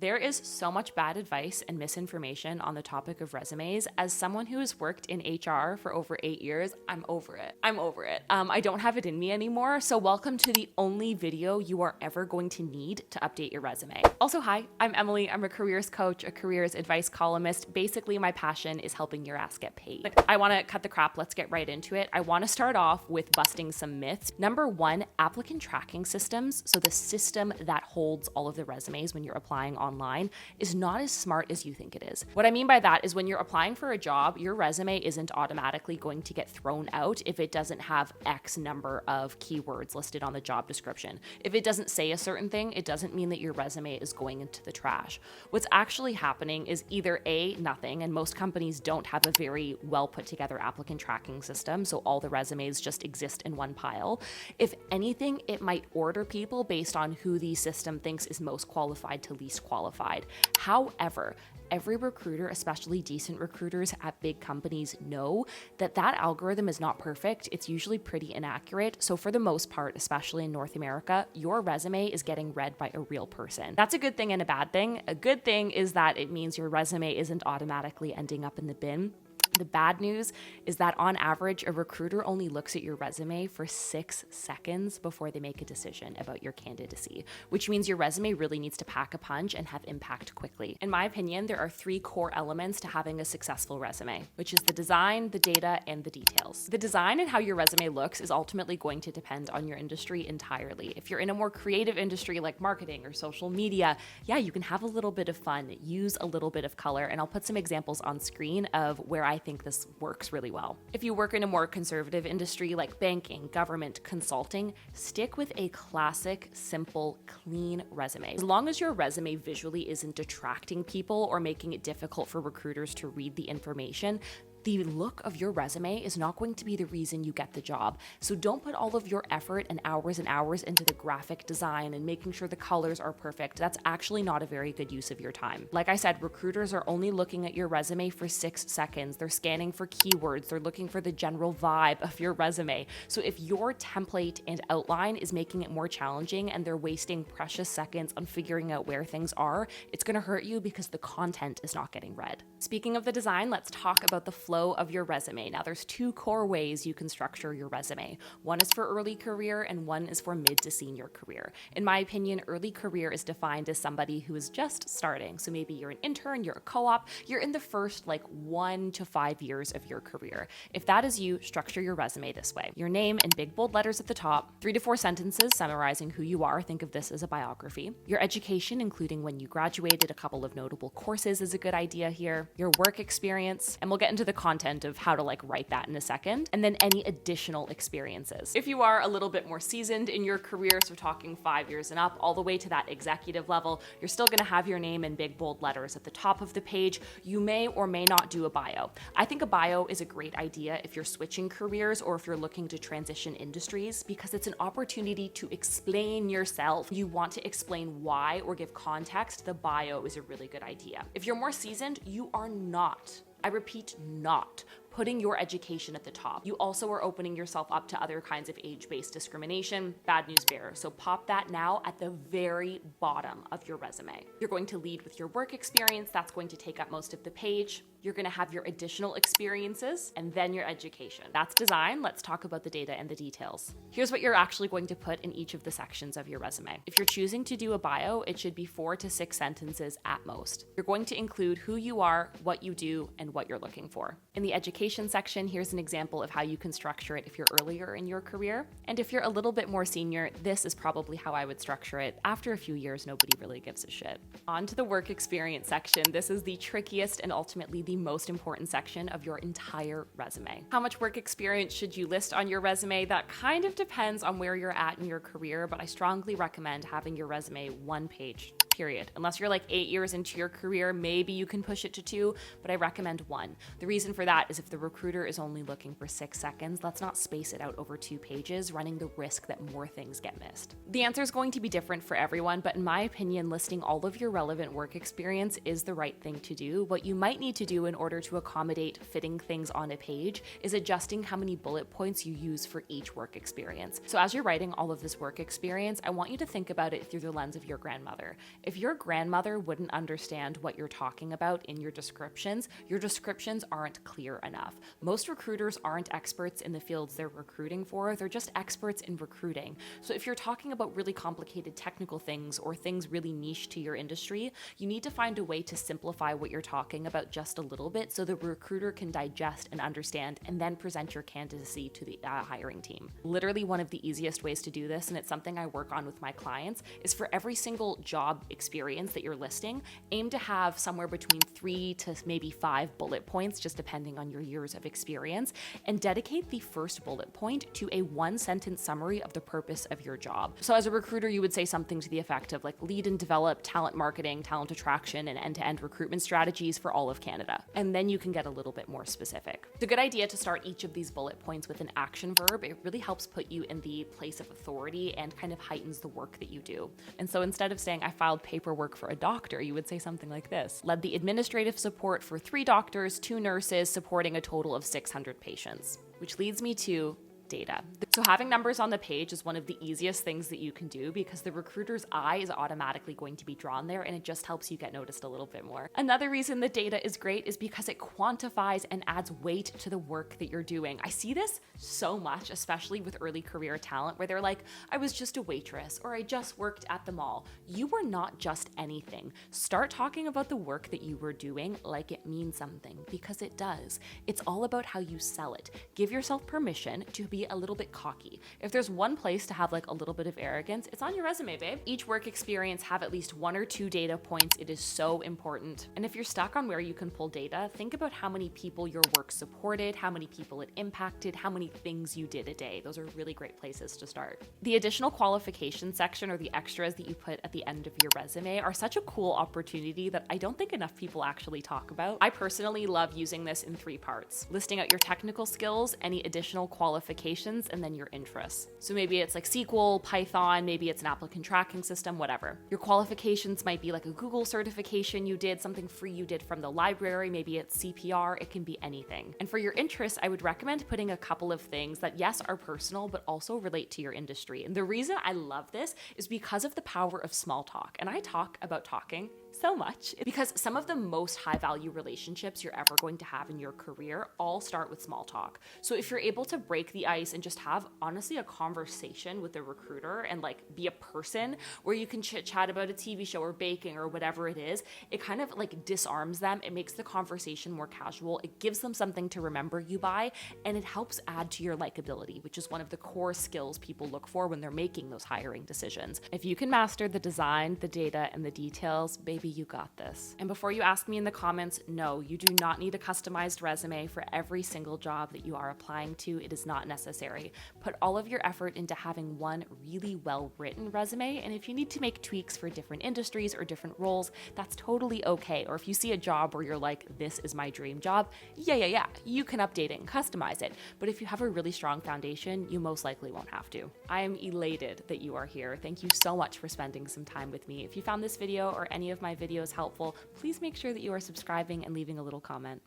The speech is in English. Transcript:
There is so much bad advice and misinformation on the topic of resumes. As someone who has worked in HR for over 8 years, I'm over it. I don't have it in me anymore, so welcome to the only video you are ever going to need to update your resume. Also, hi, I'm Emily. I'm a careers coach, a careers advice columnist. Basically, my passion is helping your ass get paid. I want to cut the crap. Let's get right into it. I want to start off with busting some myths. Number one, applicant tracking systems, so the system that holds all of the resumes when you're applying online, is not as smart as you think it is. What I mean by that is when you're applying for a job, your resume isn't automatically going to get thrown out if it doesn't have X number of keywords listed on the job description. If it doesn't say a certain thing, it doesn't mean that your resume is going into the trash. What's actually happening is either A, nothing, and most companies don't have a very well put together applicant tracking system, so all the resumes just exist in one pile. If anything, it might order people based on who the system thinks is most qualified to least qualified. However, every recruiter, especially decent recruiters at big companies, know that that algorithm is not perfect. It's usually pretty inaccurate. So for the most part, especially in North America, your resume is getting read by a real person. That's a good thing and a bad thing. A good thing is that it means your resume isn't automatically ending up in the bin. The bad news is that on average, a recruiter only looks at your resume for 6 seconds before they make a decision about your candidacy, which means your resume really needs to pack a punch and have impact quickly. In my opinion, there are 3 core elements to having a successful resume, which is the design, the data, and the details. The design and how your resume looks is ultimately going to depend on your industry entirely. If you're in a more creative industry like marketing or social media, yeah, you can have a little bit of fun, use a little bit of color, and I'll put some examples on screen of where I think this works really well. If you work in a more conservative industry like banking, government, consulting, stick with a classic, simple, clean resume. As long as your resume visually isn't detracting people or making it difficult for recruiters to read the information, the look of your resume is not going to be the reason you get the job. So don't put all of your effort and hours into the graphic design and making sure the colors are perfect. That's actually not a very good use of your time. Like I said, recruiters are only looking at your resume for 6 seconds. They're scanning for keywords. They're looking for the general vibe of your resume. So if your template and outline is making it more challenging and they're wasting precious seconds on figuring out where things are, it's gonna hurt you because the content is not getting read. Speaking of the design, let's talk about the flow of your resume. Now, there's 2 core ways you can structure your resume. One is for early career and one is for mid to senior career. In my opinion, early career is defined as somebody who is just starting. So maybe you're an intern, you're a co-op, you're in the first 1 to 5 years of your career. If that is you, structure your resume this way. Your name in big bold letters at the top, 3 to 4 sentences summarizing who you are. Think of this as a biography. Your education, including when you graduated, a couple of notable courses is a good idea here. Your work experience, and we'll get into the content of how to write that in a second, and then any additional experiences. If you are a little bit more seasoned in your career, so talking 5 years and up, all the way to that executive level, you're still gonna have your name in big bold letters at the top of the page. You may or may not do a bio. I think a bio is a great idea if you're switching careers or if you're looking to transition industries, because it's an opportunity to explain yourself. You want to explain why or give context, the bio is a really good idea. If you're more seasoned, you are not, I repeat, not putting your education at the top. You also are opening yourself up to other kinds of age-based discrimination. Bad news bears. So pop that now at the very bottom of your resume. You're going to lead with your work experience. That's going to take up most of the page. You're going to have your additional experiences and then your education. That's design. Let's talk about the data and the details. Here's what you're actually going to put in each of the sections of your resume. If you're choosing to do a bio, it should be 4 to 6 sentences at most. You're going to include who you are, what you do, and what you're looking for. In the education section, here's an example of how you can structure it if you're earlier in your career. And if you're a little bit more senior, this is probably how I would structure it. After a few years, nobody really gives a shit. On to the work experience section. This is the trickiest and ultimately the most important section of your entire resume. How much work experience should you list on your resume? That kind of depends on where you're at in your career, but I strongly recommend having your resume 1 page. Period. Unless you're 8 years into your career, maybe you can push it to 2, but I recommend 1. The reason for that is if the recruiter is only looking for 6 seconds, let's not space it out over 2 pages, running the risk that more things get missed. The answer is going to be different for everyone, but in my opinion, listing all of your relevant work experience is the right thing to do. What you might need to do in order to accommodate fitting things on a page is adjusting how many bullet points you use for each work experience. So as you're writing all of this work experience, I want you to think about it through the lens of your grandmother. If your grandmother wouldn't understand what you're talking about in your descriptions aren't clear enough. Most recruiters aren't experts in the fields they're recruiting for, they're just experts in recruiting. So if you're talking about really complicated technical things or things really niche to your industry, you need to find a way to simplify what you're talking about just a little bit so the recruiter can digest and understand and then present your candidacy to the hiring team. Literally one of the easiest ways to do this, and it's something I work on with my clients, is for every single job experience that you're listing, aim to have somewhere between 3 to maybe 5 bullet points, just depending on your years of experience, and dedicate the first bullet point to a 1-sentence summary of the purpose of your job. So as a recruiter, you would say something to the effect of like lead and develop talent marketing, talent attraction, and end-to-end recruitment strategies for all of Canada. And then you can get a little bit more specific. It's a good idea to start each of these bullet points with an action verb. It really helps put you in the place of authority and kind of heightens the work that you do. And so instead of saying I filed paperwork for a doctor, you would say something like this: led the administrative support for 3 doctors, 2 nurses, supporting a total of 600 patients. Which leads me to data. So having numbers on the page is one of the easiest things that you can do because the recruiter's eye is automatically going to be drawn there, and it just helps you get noticed a little bit more. Another reason that data is great is because it quantifies and adds weight to the work that you're doing. I see this so much, especially with early career talent, where they're like, I was just a waitress, or I just worked at the mall. You were not just anything. Start talking about the work that you were doing like it means something, because it does. It's all about how you sell it. Give yourself permission to be a little bit cocky. If there's one place to have like a little bit of arrogance, it's on your resume, babe. Each work experience have at least 1 or 2 data points. It is so important. And if you're stuck on where you can pull data, think about how many people your work supported, how many people it impacted, how many things you did a day. Those are really great places to start. The additional qualifications section, or the extras that you put at the end of your resume, are such a cool opportunity that I don't think enough people actually talk about. I personally love using this in 3 parts: listing out your technical skills, any additional qualifications, and then your interests. So maybe it's like SQL, Python, maybe it's an applicant tracking system, whatever. Your qualifications might be like a Google certification you did, something free you did from the library, maybe it's CPR, it can be anything. And for your interests, I would recommend putting a couple of things that, yes, are personal, but also relate to your industry. And the reason I love this is because of the power of small talk. And I talk about talking so much because some of the most high value relationships you're ever going to have in your career all start with small talk. So if you're able to break the ice and just have honestly a conversation with the recruiter and like be a person where you can chit chat about a TV show or baking or whatever it is, it kind of like disarms them. It makes the conversation more casual. It gives them something to remember you by, and it helps add to your likability, which is one of the core skills people look for when they're making those hiring decisions. If you can master the design, the data, and the details, baby, you got this. And before you ask me in the comments, no, you do not need a customized resume for every single job that you are applying to. It is not necessary. Put all of your effort into having one really well-written resume, and if you need to make tweaks for different industries or different roles, that's totally okay. Or if you see a job where you're like, this is my dream job, yeah, you can update it and customize it. But if you have a really strong foundation, you most likely won't have to. I am elated that you are here. Thank you so much for spending some time with me. If you found this video or any of my videos helpful, please make sure that you are subscribing and leaving a little comment.